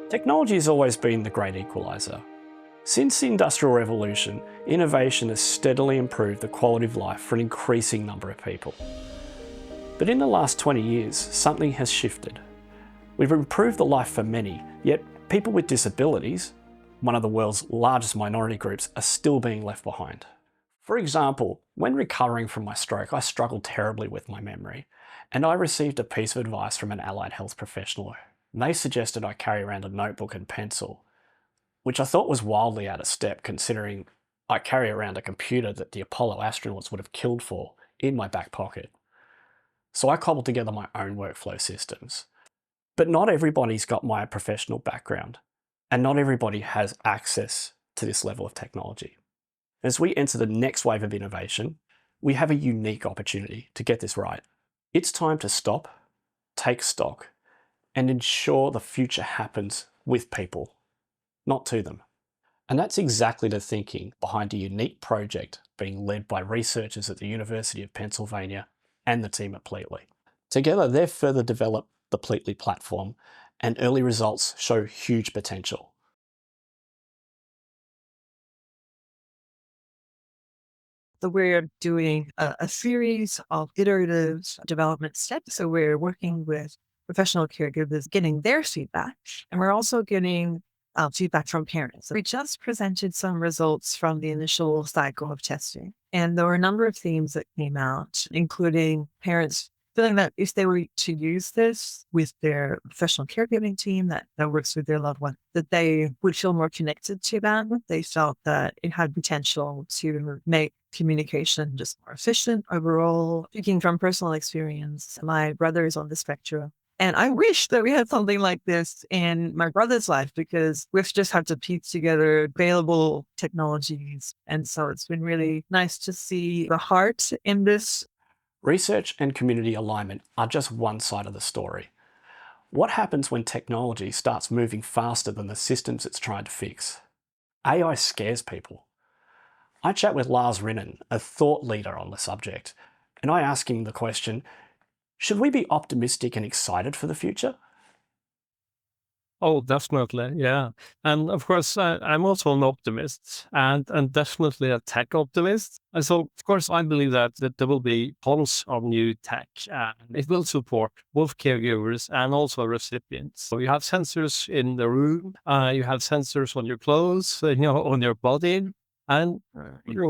Technology has always been the great equaliser. Since the Industrial Revolution, innovation has steadily improved the quality of life for an increasing number of people. But in the last 20 years, something has shifted. We've improved the life for many, yet people with disabilities, one of the world's largest minority groups, are still being left behind. For example, when recovering from my stroke, I struggled terribly with my memory, and I received a piece of advice from an allied health professional. They suggested I carry around a notebook and pencil, which I thought was wildly out of step considering I carry around a computer that the Apollo astronauts would have killed for in my back pocket. So I cobbled together my own workflow systems. But not everybody's got my professional background, and not everybody has access to this level of technology. As we enter the next wave of innovation, we have a unique opportunity to get this right. It's time to stop, take stock, and ensure the future happens with people, not to them. And that's exactly the thinking behind a unique project being led by researchers at the University of Pennsylvania and the team at Pletly. Together, they've further developed the Pletly platform, and early results show huge potential. So we're doing a series of iterative development steps. So we're working with professional caregivers, getting their feedback, and we're also getting feedback from parents. We just presented some results from the initial cycle of testing, and there were a number of themes that came out, including parents feeling that if they were to use this with their professional caregiving team that works with their loved one, that they would feel more connected to them. They felt that it had potential to make communication just more efficient overall. Speaking from personal experience, my brother is on the spectrum. And I wish that we had something like this in my brother's life because we've just had to piece together available technologies. And so it's been really nice to see the heart in this. Research and community alignment are just one side of the story. What happens when technology starts moving faster than the systems it's trying to fix? AI scares people. I chat with Lars Rinnen, a thought leader on the subject, and I ask him the question, should we be optimistic and excited for the future? Oh, definitely. Yeah. And of course, I'm also an optimist and definitely a tech optimist. And so, of course, I believe that there will be tons of new tech and it will support both caregivers and also recipients. So you have sensors in the room, you have sensors on your clothes, on your body, and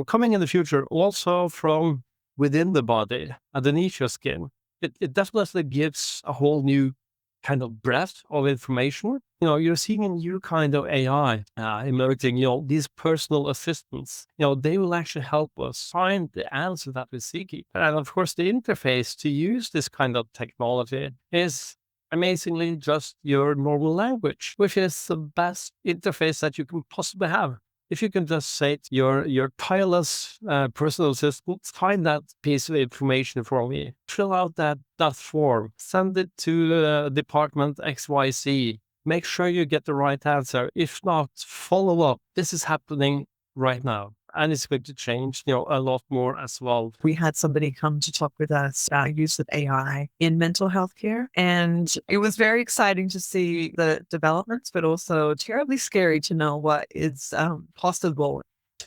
coming in the future also from within the body, underneath your skin. It definitely gives a whole new kind of breadth of information. You're seeing a new kind of AI emerging, these personal assistants, they will actually help us find the answer that we're seeking. And of course, the interface to use this kind of technology is amazingly just your normal language, which is the best interface that you can possibly have. If you can just say to your tireless personal assistant, find that piece of information for me, fill out that form, send it to department XYZ, make sure you get the right answer. If not, follow up. This is happening right now. And it's going to change, a lot more as well. We had somebody come to talk with us about use of AI in mental health care. And it was very exciting to see the developments, but also terribly scary to know what is possible.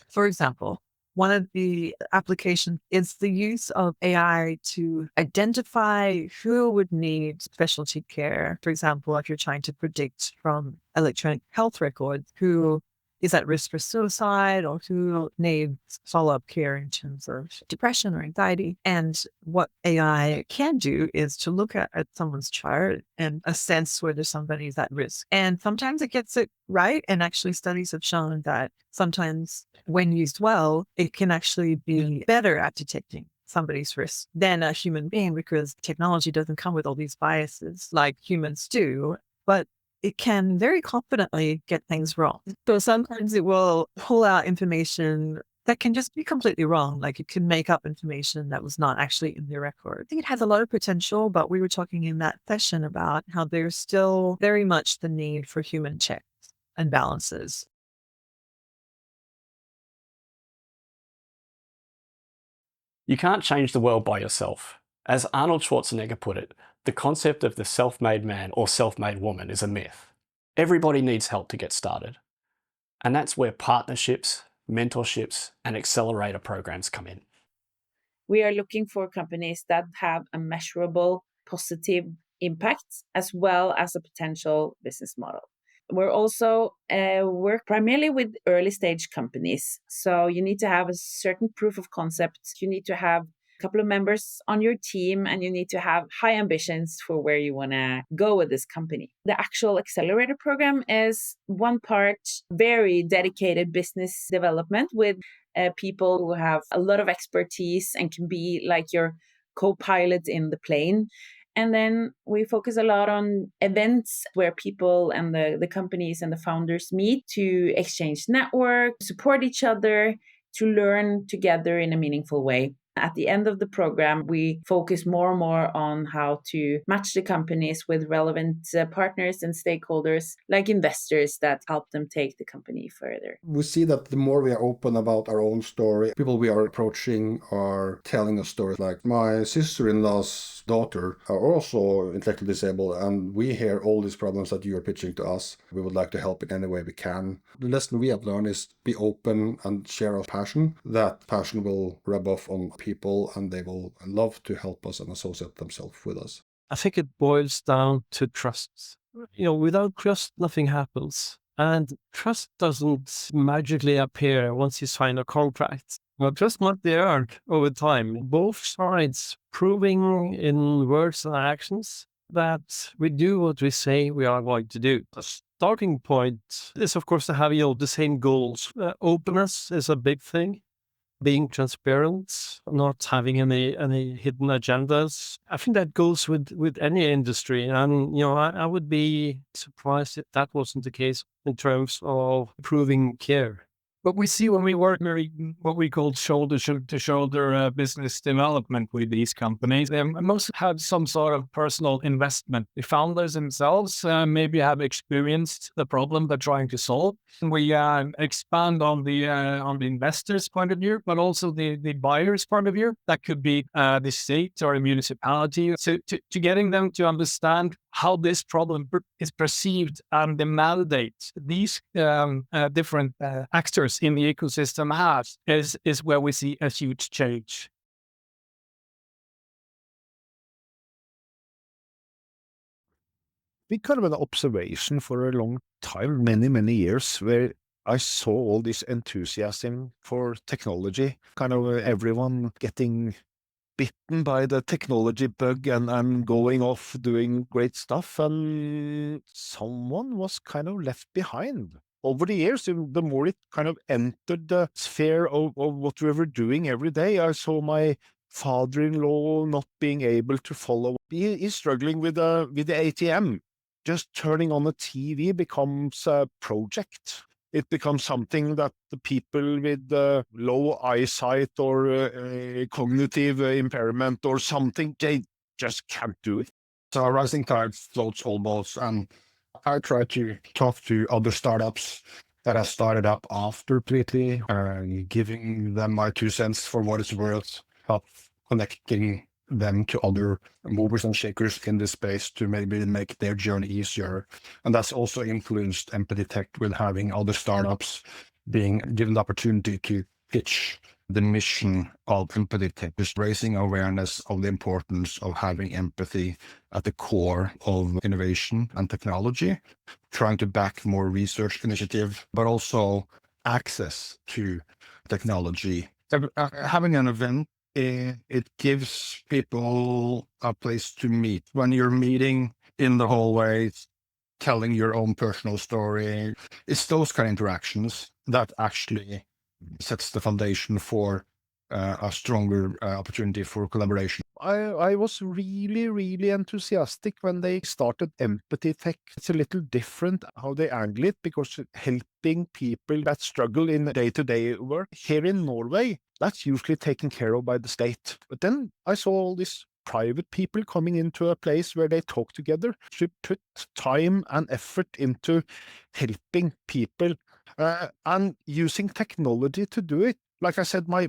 For example, one of the applications is the use of AI to identify who would need specialty care. For example, if you're trying to predict from electronic health records who is at risk for suicide or who needs follow-up care in terms of depression or anxiety. And what AI can do is to look at someone's chart and assess whether somebody is at risk. And sometimes it gets it right. And actually studies have shown that sometimes when used well, it can actually be better at detecting somebody's risk than a human being because technology doesn't come with all these biases like humans do. But it can very confidently get things wrong. So sometimes it will pull out information that can just be completely wrong. Like it can make up information that was not actually in the record. I think it has a lot of potential, but we were talking in that session about how there's still very much the need for human checks and balances. You can't change the world by yourself. As Arnold Schwarzenegger put it, the concept of the self-made man or self-made woman is a myth. Everybody needs help to get started. And that's where partnerships, mentorships, and accelerator programs come in. We are looking for companies that have a measurable positive impact as well as a potential business model. We're also work primarily with early stage companies. So you need to have a certain proof of concept. You need to have a couple of members on your team, and you need to have high ambitions for where you want to go with this company. The actual accelerator program is one part very dedicated business development with people who have a lot of expertise and can be like your co-pilot in the plane. And then we focus a lot on events where people and the companies and the founders meet to exchange network, support each other, to learn together in a meaningful way. At the end of the program, we focus more and more on how to match the companies with relevant partners and stakeholders, like investors that help them take the company further. We see that the more we are open about our own story, people we are approaching are telling us stories. Like my sister-in-law's daughter are also intellectually disabled, and we hear all these problems that you are pitching to us. We would like to help in any way we can. The lesson we have learned is be open and share our passion. That passion will rub off on people, and they will love to help us and associate themselves with us. I think it boils down to trust. Without trust, nothing happens. And trust doesn't magically appear once you sign a contract. Well, trust must be earned over time. Both sides proving in words and actions that we do what we say we are going to do. The starting point is, of course, to have the same goals. Openness is a big thing. Being transparent, not having any hidden agendas. I think that goes with any industry. And, I would be surprised if that wasn't the case in terms of proving care. But we see when we work what we call shoulder-to-shoulder business development with these companies, they must have some sort of personal investment. The founders themselves maybe have experienced the problem they're trying to solve. And we expand on the investor's point of view, but also the buyer's point of view. That could be the state or a municipality. So to getting them to understand how this problem is perceived and the mandate these different actors in the ecosystem have is where we see a huge change. Been kind of an observation for a long time, many years, where I saw all this enthusiasm for technology, kind of everyone getting bitten by the technology bug and going off doing great stuff, and someone was kind of left behind. Over the years, the more it kind of entered the sphere of what we were doing every day, I saw my father-in-law not being able to follow. He's struggling with the ATM. Just turning on the TV becomes a project. It becomes something that the people with low eyesight or cognitive impairment or something, they just can't do it. So rising tide floats all boats, and I try to talk to other startups that have started up after Pletly, giving them my 2 cents for what it's worth, help connecting them to other movers and shakers in this space to maybe make their journey easier. And that's also influenced EmpathyTech with having other startups being given the opportunity to pitch the mission of EmpathyTech, just raising awareness of the importance of having empathy at the core of innovation and technology, trying to back more research initiative, but also access to technology. Having an event, it gives people a place to meet. When you're meeting in the hallways, telling your own personal story, it's those kind of interactions that actually sets the foundation for a stronger opportunity for collaboration. I was really enthusiastic when they started EmpathyTech. It's a little different how they angle it, because helping people that struggle in day-to-day work here in Norway, that's usually taken care of by the state. But then I saw all these private people coming into a place where they talk together to put time and effort into helping people and using technology to do it. Like I said, my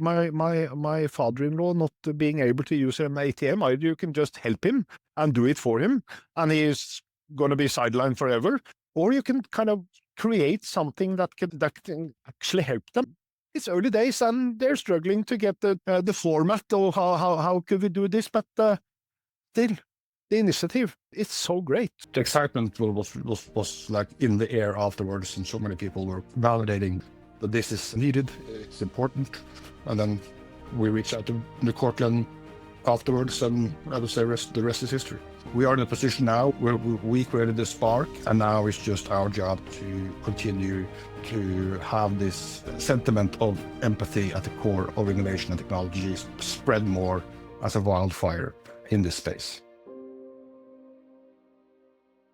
father-in-law not being able to use an ATM, either you can just help him and do it for him, and he's going to be sidelined forever, or you can kind of create something that can actually help them. It's early days and they're struggling to get the format or how could we do this, but still, the initiative, it's so great. The excitement was like in the air afterwards, and so many people were validating that this is needed, it's important. And then we reached out to Cortland afterwards, and I would say the rest is history. We are in a position now where we created the spark, and now it's just our job to continue to have this sentiment of empathy at the core of innovation and technology spread more as a wildfire in this space.